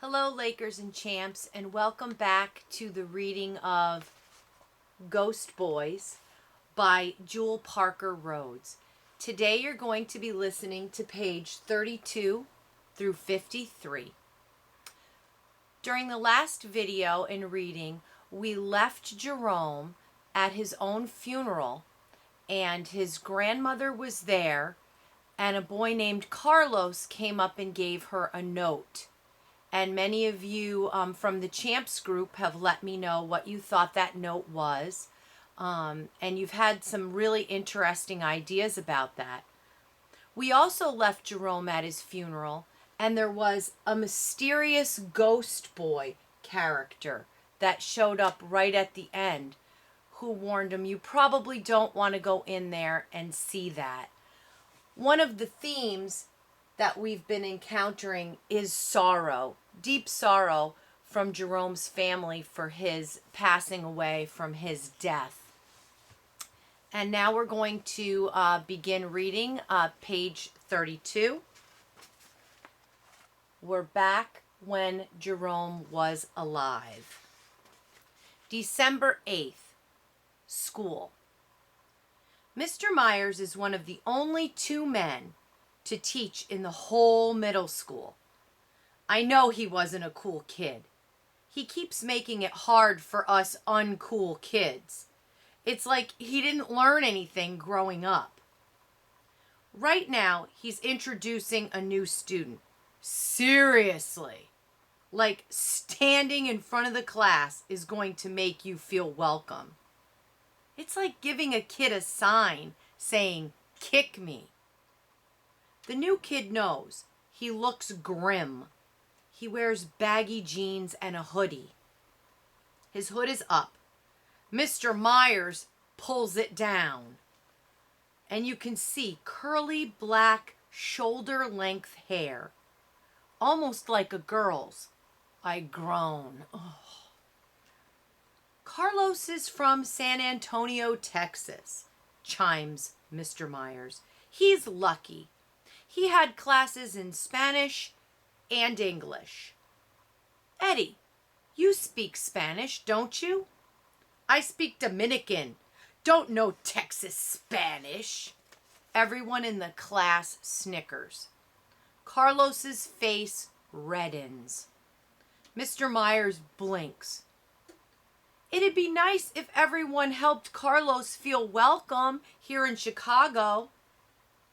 Hello, Lakers and champs, and welcome back to the reading of Ghost Boys by Jewel Parker Rhodes. Today you're going to be listening to page 32 through 53. During the last video and reading, we left Jerome at his own funeral, and his grandmother was there, and a boy named Carlos came up and gave her a note. And many of you from the Champs group have let me know what you thought that note was. And you've had some really interesting ideas about that. We also left Jerome at his funeral, and there was a mysterious ghost boy character that showed up right at the end who warned him, you probably don't want to go in there and see that. One of the themes that we've been encountering is sorrow, deep sorrow from Jerome's family for his passing away, from his death. And now we're going to begin reading page 32. We're back when Jerome was alive. December 8th, school. Mr. Myers is one of the only two men to teach in the whole middle school. I know he wasn't a cool kid. He keeps making it hard for us uncool kids. It's like he didn't learn anything growing up. Right now, he's introducing a new student. Seriously. Like standing in front of the class is going to make you feel welcome. It's like giving a kid a sign saying, "Kick me." The new kid knows. He looks grim. He wears baggy jeans and a hoodie. His hood is up. Mr. Myers pulls it down. And you can see curly black shoulder-length hair. Almost like a girl's. I groan. Oh. Carlos is from San Antonio, Texas, chimes Mr. Myers. He's lucky. He had classes in Spanish and English. Eddie, you speak Spanish, don't you? I speak Dominican. Don't know Texas Spanish. Everyone in the class snickers. Carlos's face reddens. Mr. Myers blinks. It'd be nice if everyone helped Carlos feel welcome here in Chicago.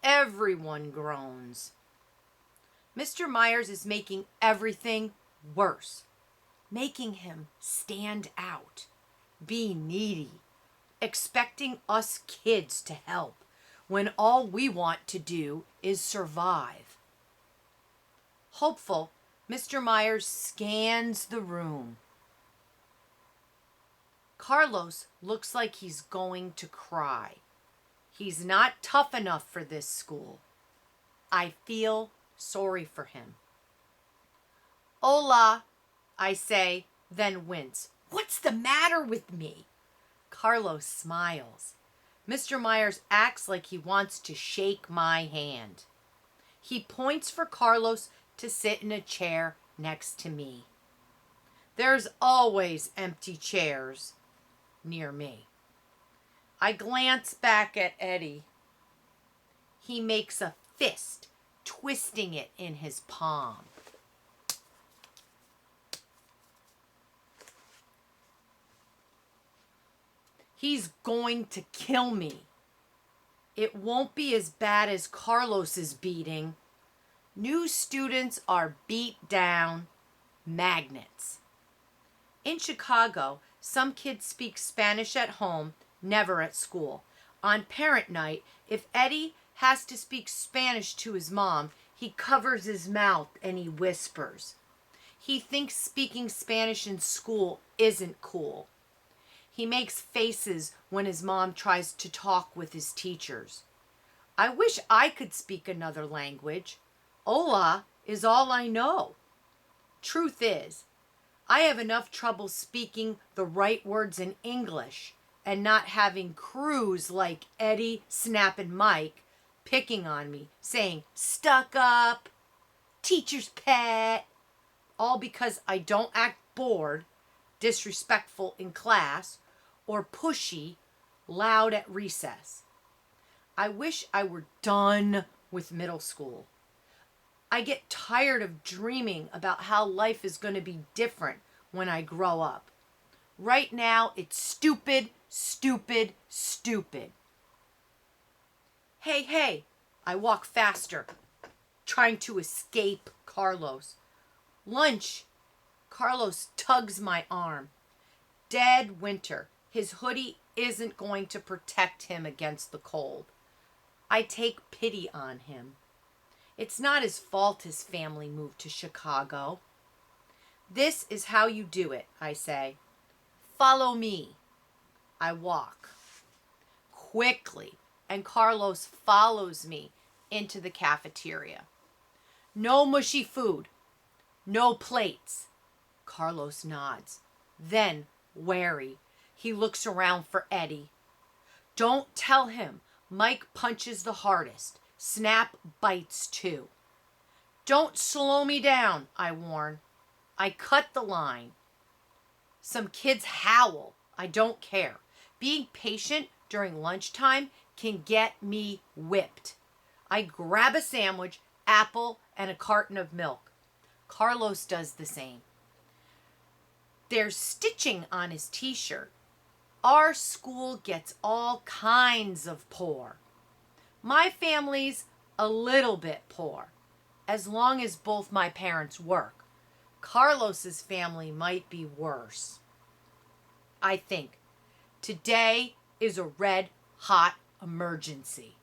Everyone groans. Mr. Myers is making everything worse, making him stand out, be needy, expecting us kids to help when all we want to do is survive. Hopeful, Mr. Myers scans the room. Carlos looks like he's going to cry. He's not tough enough for this school. I feel sorry for him. Hola, I say, then wince. What's the matter with me? Carlos smiles. Mr. Myers acts like he wants to shake my hand. He points for Carlos to sit in a chair next to me. There's always empty chairs near me. I glance back at Eddie. He makes a fist, twisting it in his palm. He's going to kill me. It won't be as bad as Carlos's beating. New students are beat down magnets. In Chicago, some kids speak Spanish at home, never at school. On parent night, if Eddie has to speak Spanish to his mom, he covers his mouth and he whispers. He thinks speaking Spanish in school isn't cool. He makes faces when his mom tries to talk with his teachers. I wish I could speak another language. Hola is all I know. Truth is, I have enough trouble speaking the right words in English and not having crews like Eddie, Snap, and Mike picking on me, saying, stuck up, teacher's pet, all because I don't act bored, disrespectful in class, or pushy, loud at recess. I wish I were done with middle school. I get tired of dreaming about how life is going to be different when I grow up. Right now, it's stupid, stupid, stupid. Hey, hey, I walk faster, trying to escape Carlos. Lunch. Carlos tugs my arm. Dead winter. His hoodie isn't going to protect him against the cold. I take pity on him. It's not his fault his family moved to Chicago. This is how you do it, I say. Follow me. I walk quickly, and Carlos follows me into the cafeteria. No mushy food. No plates. Carlos nods. Then, wary, he looks around for Eddie. Don't tell him. Mike punches the hardest. Snap bites too. Don't slow me down, I warn. I cut the line. Some kids howl. I don't care. Being patient during lunchtime can get me whipped. I grab a sandwich, apple, and a carton of milk. Carlos does the same. There's stitching on his t-shirt. Our school gets all kinds of poor. My family's a little bit poor, as long as both my parents work. Carlos's family might be worse. I think today is a red hot emergency.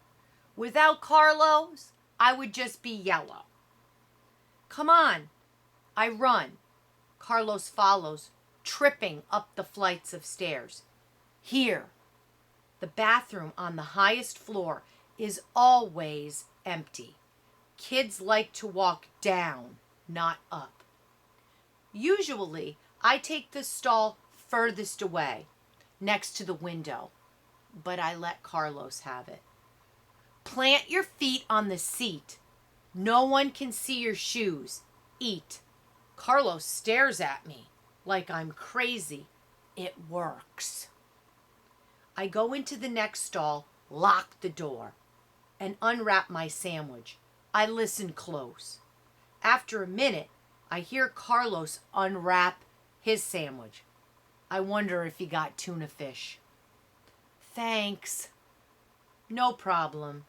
Without Carlos, I would just be yellow. Come on. I run. Carlos follows, tripping up the flights of stairs. Here. The bathroom on the highest floor is always empty. Kids like to walk down, not up. Usually, I take the stall furthest away, next to the window, but I let Carlos have it. Plant your feet on the seat. No one can see your shoes. Eat. Carlos stares at me like I'm crazy. It works. I go into the next stall, lock the door, and unwrap my sandwich. I listen close. After a minute, I hear Carlos unwrap his sandwich. I wonder if he got tuna fish. Thanks. No problem.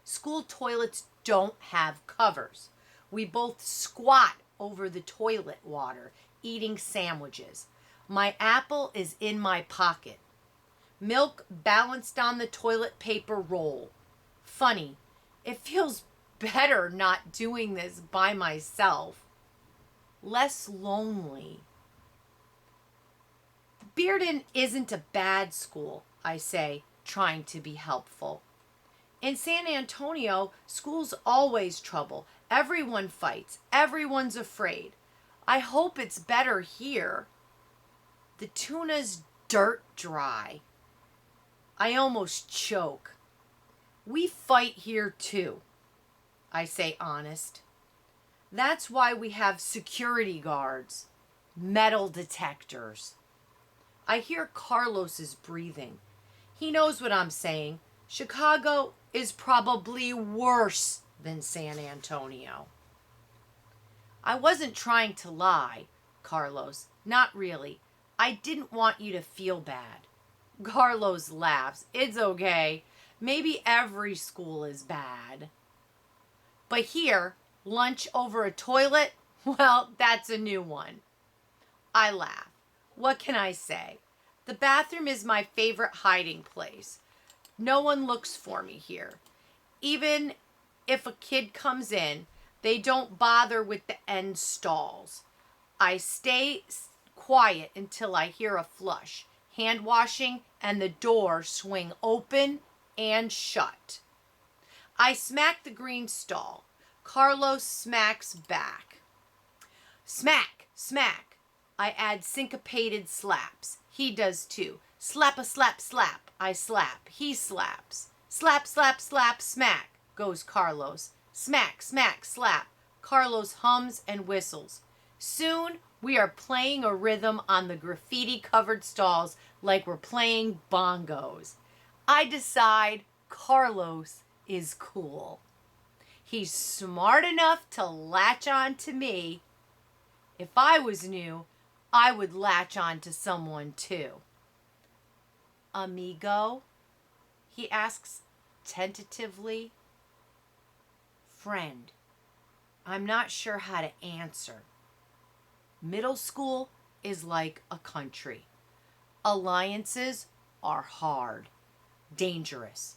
School toilets don't have covers. We both squat over the toilet water, eating sandwiches. My apple is in my pocket. Milk balanced on the toilet paper roll. Funny, it feels better not doing this by myself. Less lonely. Bearden isn't a bad school, I say, trying to be helpful. In San Antonio, school's always trouble. Everyone fights. Everyone's afraid. I hope it's better here. The tuna's dirt dry. I almost choke. We fight here too, I say honest. That's why we have security guards, metal detectors. I hear Carlos's breathing. He knows what I'm saying. Chicago is probably worse than San Antonio. I wasn't trying to lie, Carlos. Not really. I didn't want you to feel bad. Carlos laughs. It's okay. Maybe every school is bad. But here, lunch over a toilet? Well, that's a new one. I laugh. What can I say? The bathroom is my favorite hiding place. No one looks for me here. Even if a kid comes in, they don't bother with the end stalls. I stay quiet until I hear a flush, hand washing, and the door swing open and shut. I smack the green stall. Carlos smacks back. Smack, smack. I add syncopated slaps. He does too. Slap a slap slap. I slap. He slaps. Slap slap slap smack goes Carlos. Smack smack slap. Carlos hums and whistles. Soon, we are playing a rhythm on the graffiti-covered stalls like we're playing bongos. I decide Carlos is cool. He's smart enough to latch on to me. If I was new, I would latch on to someone too. Amigo? He asks tentatively. Friend. I'm not sure how to answer. Middle school is like a country. Alliances are hard, dangerous.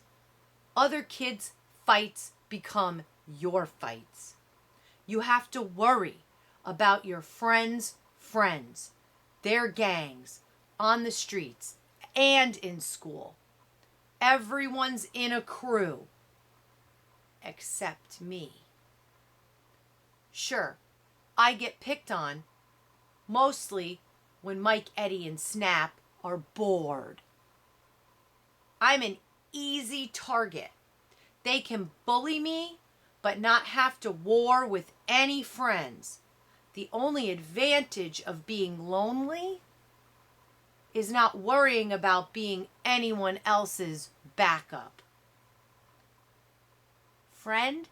Other kids' fights become your fights. You have to worry about your friends' friends, their gangs, on the streets, and in school. Everyone's in a crew, except me. Sure, I get picked on, mostly when Mike, Eddie, and Snap are bored. I'm an easy target. They can bully me, but not have to war with any friends. The only advantage of being lonely is not worrying about being anyone else's backup. Friend?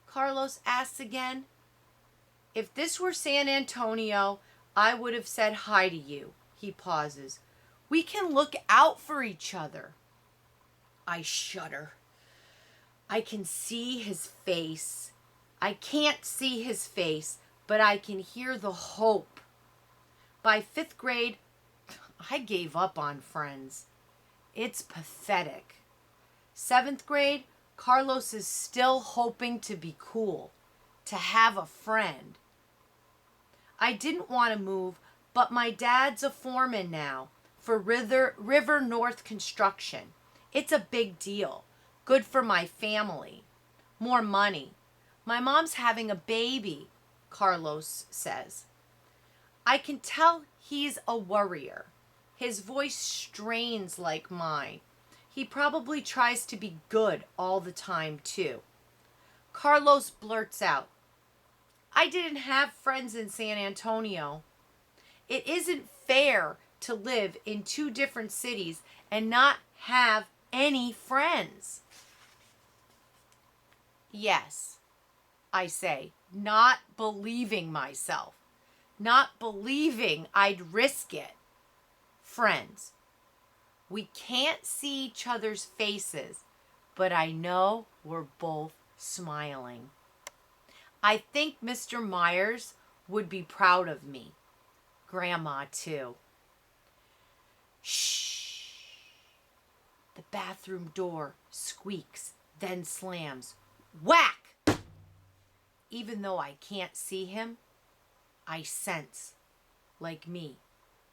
Carlos asks again. If this were San Antonio, I would have said hi to you. He pauses. We can look out for each other. I shudder. I can see his face. I can't see his face, but I can hear the hope. By 5th grade, I gave up on friends. It's pathetic. 7th grade, Carlos is still hoping to be cool, to have a friend. I didn't want to move, but my dad's a foreman now for River North Construction. It's a big deal. Good for my family. More money. My mom's having a baby, Carlos says. I can tell he's a worrier. His voice strains like mine. He probably tries to be good all the time, too. Carlos blurts out, I didn't have friends in San Antonio. It isn't fair to live in 2 different cities and not have any friends. Yes, I say, not believing myself, not believing I'd risk it. Friends. We can't see each other's faces, but I know we're both smiling. I think Mr. Myers would be proud of me. Grandma, too. Shh. The bathroom door squeaks, then slams. Whack! Even though I can't see him, I sense, like me,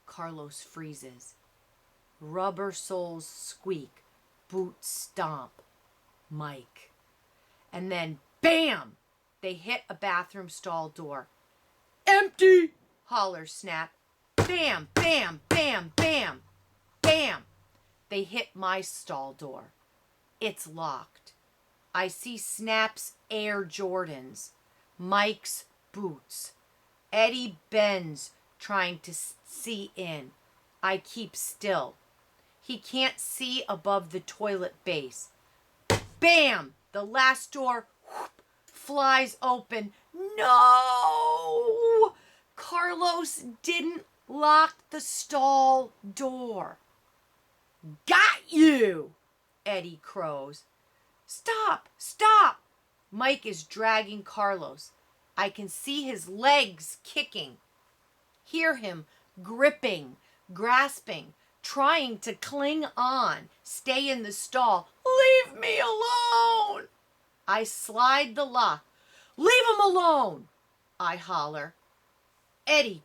Carlos freezes. Rubber soles squeak, boots stomp. Mike. And then, bam! They hit a bathroom stall door. Empty! Hollers Snap. Bam, bam, bam, bam, bam! They hit my stall door. It's locked. I see Snap's Air Jordans, Mike's boots. Eddie bends, trying to see in. I keep still. He can't see above the toilet base. Bam! The last door flies open. No! Carlos didn't lock the stall door. Got you! Eddie crows. Stop! Stop! Mike is dragging Carlos. I can see his legs kicking. Hear him gripping, grasping, trying to cling on, stay in the stall. Leave me alone! I slide the lock. Leave him alone! I holler. Eddie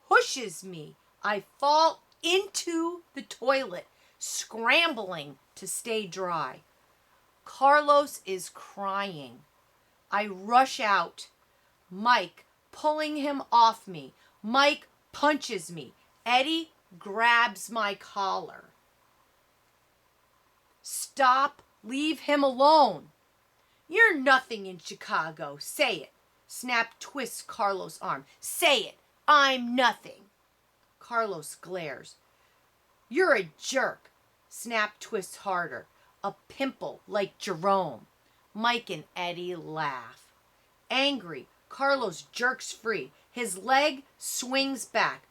pushes me. I fall into the toilet, scrambling to stay dry. Carlos is crying. I rush out. Mike pulling him off me. Mike punches me. Eddie grabs my collar. Stop. Leave him alone. You're nothing in Chicago. Say it. Snap twists Carlos' arm. Say it. I'm nothing. Carlos glares. You're a jerk. Snap twists harder. A pimple like Jerome. Mike and Eddie laugh. Angry, Carlos jerks free. His leg swings back.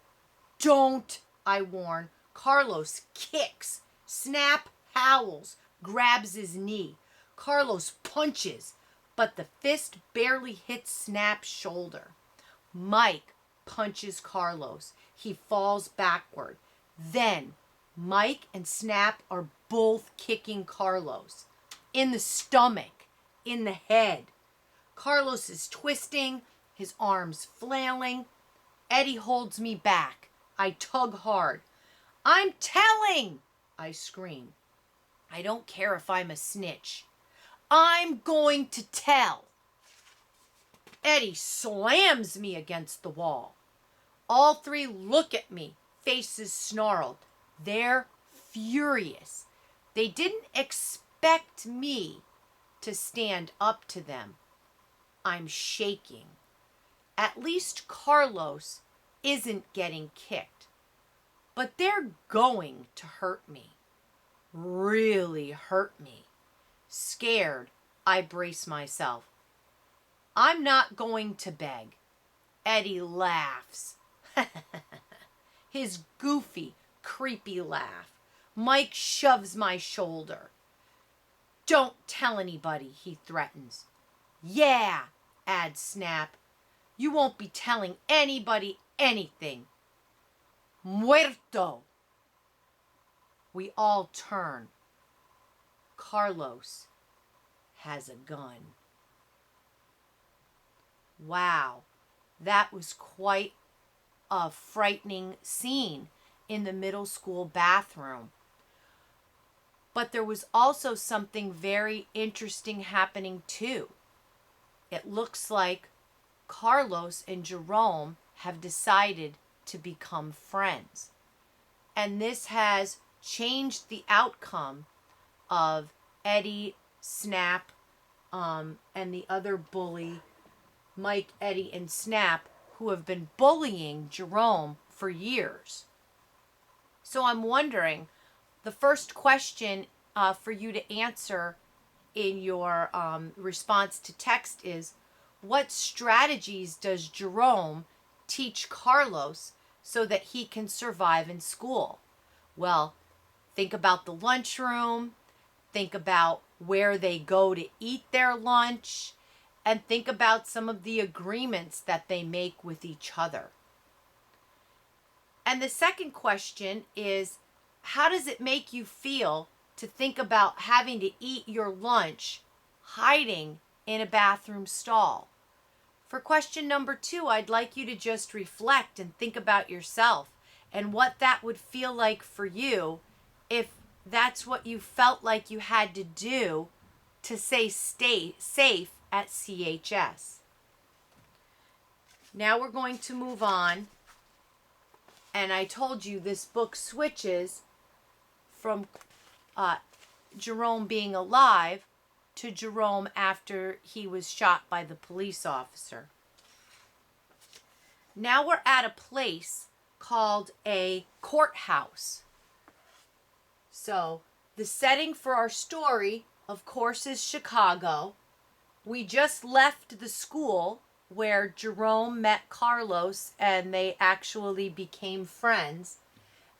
Don't, I warn. Carlos kicks. Snap howls, grabs his knee. Carlos punches, but the fist barely hits Snap's shoulder. Mike punches Carlos. He falls backward. Then Mike and Snap are both kicking Carlos. In the stomach, in the head. Carlos is twisting, his arms flailing. Eddie holds me back. I tug hard. I'm telling, I scream. I don't care if I'm a snitch. I'm going to tell. Eddie slams me against the wall. All three look at me, faces snarled. They're furious. They didn't expect me to stand up to them. I'm shaking. At least Carlos isn't getting kicked. But they're going to hurt me. Really hurt me. Scared, I brace myself. I'm not going to beg. Eddie laughs. His goofy, creepy laugh. Mike shoves my shoulder. Don't tell anybody, he threatens. Yeah, adds Snap. You won't be telling anybody anything. Muerto. We all turn. Carlos has a gun. Wow, that was quite a frightening scene in the middle school bathroom. But there was also something very interesting happening too. It looks like Carlos and Jerome have decided to become friends. And this has changed the outcome of Eddie, Snap, and the other bully, Mike, Eddie, and Snap, who have been bullying Jerome for years. So I'm wondering, the first question for you to answer in your response to text is, what strategies does Jerome teach Carlos so that he can survive in school? Well, think about the lunchroom, think about where they go to eat their lunch, and think about some of the agreements that they make with each other. And the second question is, how does it make you feel to think about having to eat your lunch hiding in a bathroom stall? For question number 2, I'd like you to just reflect and think about yourself and what that would feel like for you if that's what you felt like you had to do to stay safe at CHS. Now we're going to move on. And I told you this book switches from Jerome being alive to Jerome after he was shot by the police officer. Now we're at a place called a courthouse. So the setting for our story, of course, is Chicago. We just left the school where Jerome met Carlos and they actually became friends.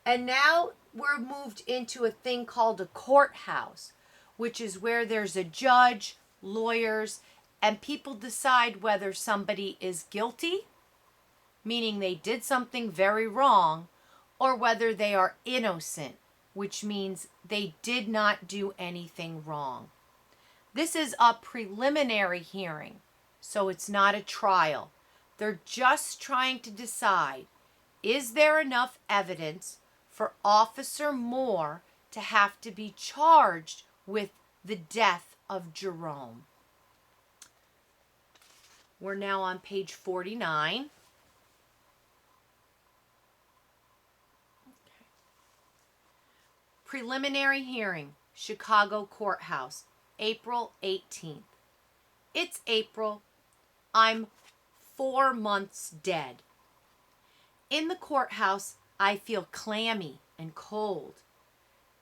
And now we're moved into a thing called a courthouse, which is where there's a judge, lawyers, and people decide whether somebody is guilty, meaning they did something very wrong, or whether they are innocent, which means they did not do anything wrong. This is a preliminary hearing, so it's not a trial. They're just trying to decide, is there enough evidence for Officer Moore to have to be charged with the death of Jerome? We're now on page 49. Preliminary hearing, Chicago Courthouse, April 18th. It's April. I'm 4 months dead. In the courthouse, I feel clammy and cold.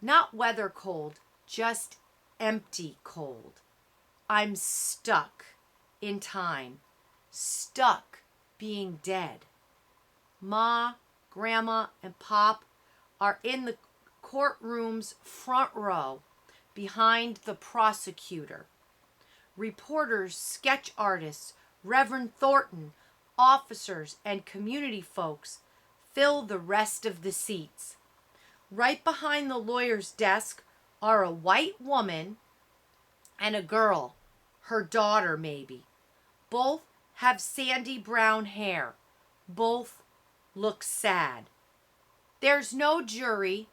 Not weather cold, just empty cold. I'm stuck in time, stuck being dead. Ma, Grandma, and Pop are in the courtroom's front row behind the prosecutor. Reporters, sketch artists, Reverend Thornton, officers, and community folks fill the rest of the seats. Right behind the lawyer's desk are a white woman and a girl, her daughter maybe. Both have sandy brown hair. Both look sad. There's no jury,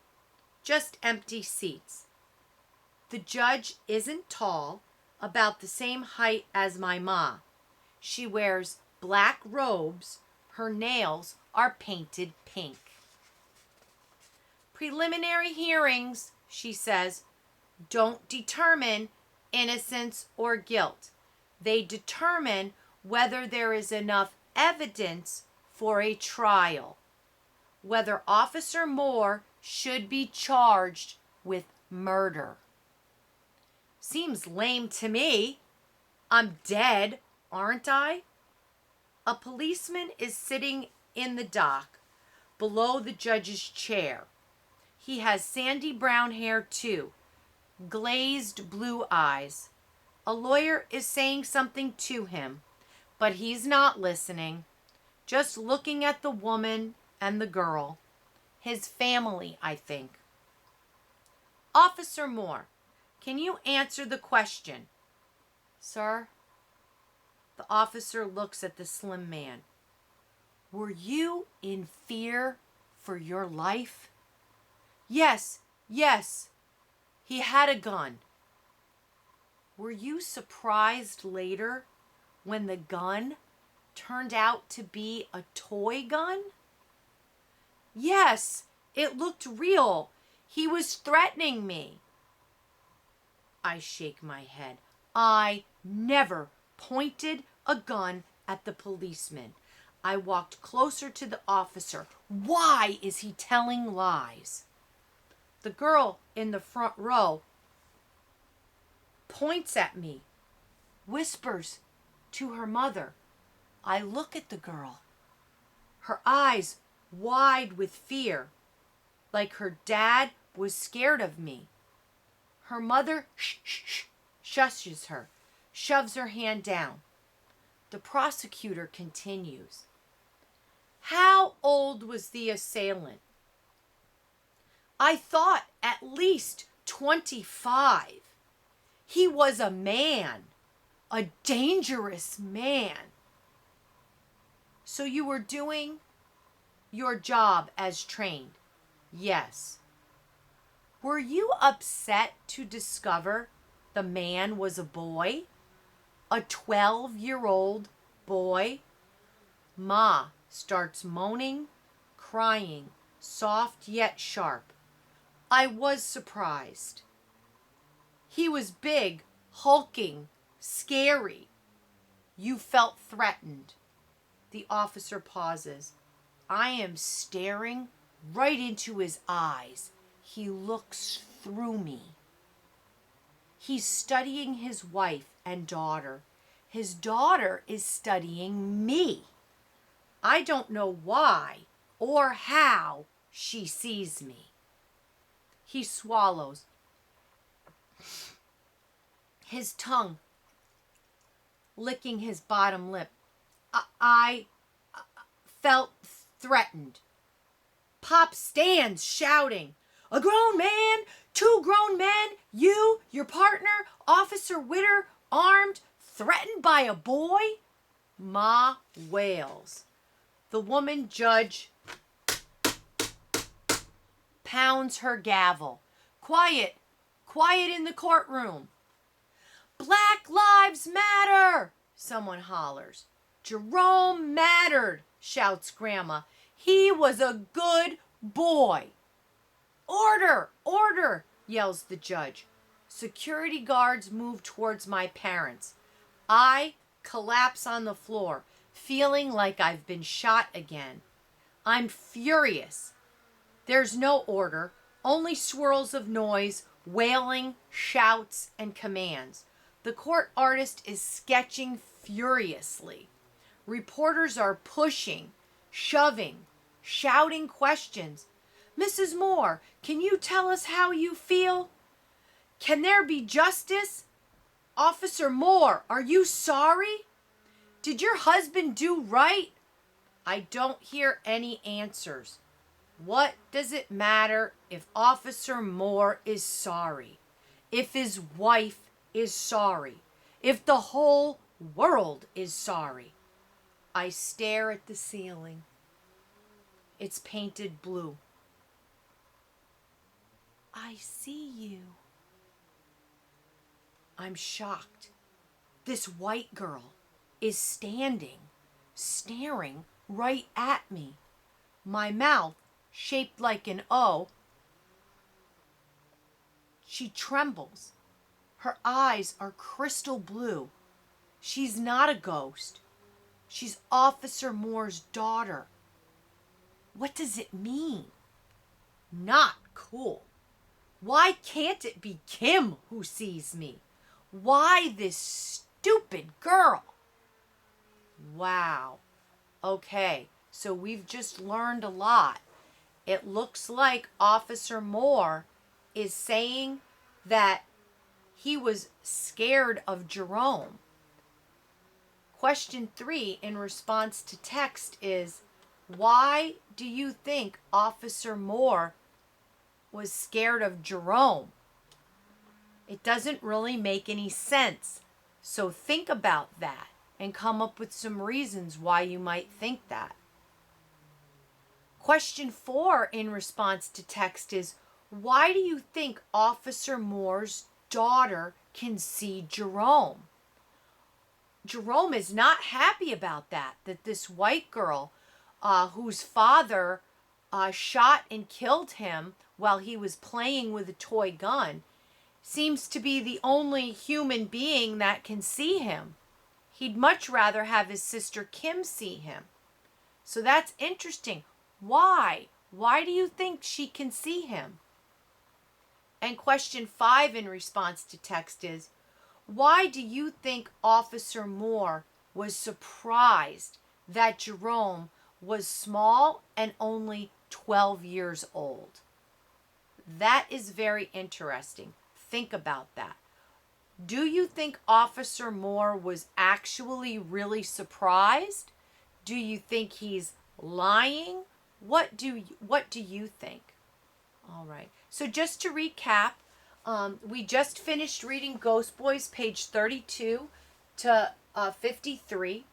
just empty seats. The judge isn't tall, about the same height as my ma. She wears black robes. Her nails are painted pink. Preliminary hearings, she says, don't determine innocence or guilt. They determine whether there is enough evidence for a trial, whether Officer Moore should be charged with murder. Seems lame to me. I'm dead, aren't I? A policeman is sitting in the dock below the judge's chair. He has sandy brown hair too, glazed blue eyes. A lawyer is saying something to him, but he's not listening, just looking at the woman and the girl. His family, I think. Officer Moore, can you answer the question? Sir? The officer looks at the slim man. Were you in fear for your life? Yes. He had a gun. Were you surprised later when the gun turned out to be a toy gun? Yes, it looked real. He was threatening me. I shake my head. I never pointed a gun at the policeman. I walked closer to the officer. Why is he telling lies? The girl in the front row points at me, whispers to her mother. I look at the girl. Her eyes wide with fear, like her dad was scared of me. Her mother shushes her, shoves her hand down. The prosecutor continues. How old was the assailant? I thought at least 25. He was a man, a dangerous man. So you were doing your job as trained? Yes. Were you upset to discover the man was a boy? A 12-year-old boy? Ma starts moaning, crying, soft yet sharp. I was surprised. He was big, hulking, scary. You felt threatened. The officer pauses. I am staring right into his eyes. He looks through me. He's studying his wife and daughter. His daughter is studying me. I don't know why or how she sees me. He swallows, his tongue licking his bottom lip. I felt threatened. Pop stands shouting, a grown man, 2 grown men, you, your partner, Officer Witter, armed, threatened by a boy? Ma wails. The woman judge pounds her gavel. Quiet in the courtroom. Black lives matter, someone hollers. Jerome mattered, shouts Grandma. He was a good boy. Order, yells the judge. Security guards move towards my parents. I collapse on the floor, feeling like I've been shot again. I'm furious. There's no order, only swirls of noise, wailing, shouts, and commands. The court artist is sketching furiously. Reporters are pushing, shoving, shouting questions. Mrs. Moore, can you tell us how you feel? Can there be justice? Officer Moore, are you sorry? Did your husband do right? I don't hear any answers. What does it matter if Officer Moore is sorry? If his wife is sorry? If the whole world is sorry? I stare at the ceiling. It's painted blue. I see you. I'm shocked. This white girl is standing, staring right at me. My mouth, shaped like an O. She trembles. Her eyes are crystal blue. She's not a ghost. She's Officer Moore's daughter. What does it mean? Not cool. Why can't it be Kim who sees me? Why this stupid girl? Wow. Okay, so we've just learned a lot. It looks like Officer Moore is saying that he was scared of Jerome. Question 3 in response to text is, why do you think Officer Moore was scared of Jerome? It doesn't really make any sense. So think about that and come up with some reasons why you might think that. Question 4 in response to text is, why do you think Officer Moore's daughter can see Jerome? Jerome is not happy about that this white girl whose father shot and killed him while he was playing with a toy gun seems to be the only human being that can see him. He'd much rather have his sister Kim see him. So that's interesting. Why? Why do you think she can see him? And question 5 in response to text is, why do you think Officer Moore was surprised that Jerome was small and only 12 years old? That is very interesting. Think about that. Do you think Officer Moore was actually really surprised? Do you think he's lying? What do you think? All right. So just to recap, we just finished reading Ghost Boys, page 32 to 53.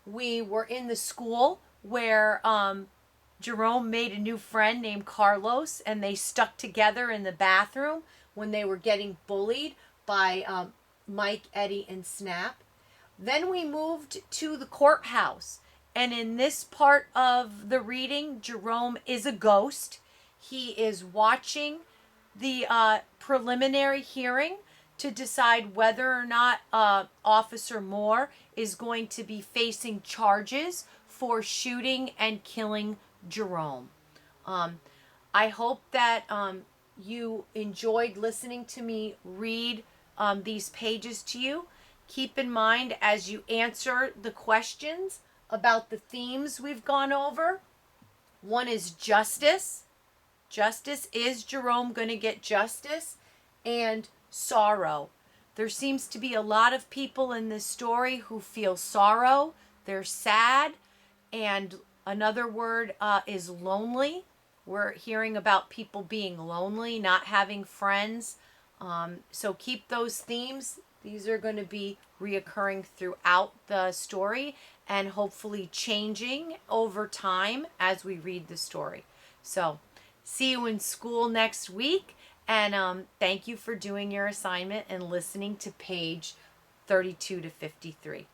We were in the school where Jerome made a new friend named Carlos, and they stuck together in the bathroom when they were getting bullied by Mike, Eddie, and Snap. Then we moved to the courthouse, and in this part of the reading, Jerome is a ghost. He is watching the preliminary hearing to decide whether or not Officer Moore is going to be facing charges for shooting and killing Jerome. I hope that you enjoyed listening to me read these pages to you. Keep in mind as you answer the questions about the themes we've gone over. One is justice. Justice, is Jerome going to get justice? And sorrow. There seems to be a lot of people in this story who feel sorrow. They're sad. And another word is lonely. We're hearing about people being lonely, not having friends. So keep those themes. These are going to be reoccurring throughout the story and hopefully changing over time as we read the story. So see you in school next week, and thank you for doing your assignment and listening to page 32 to 53.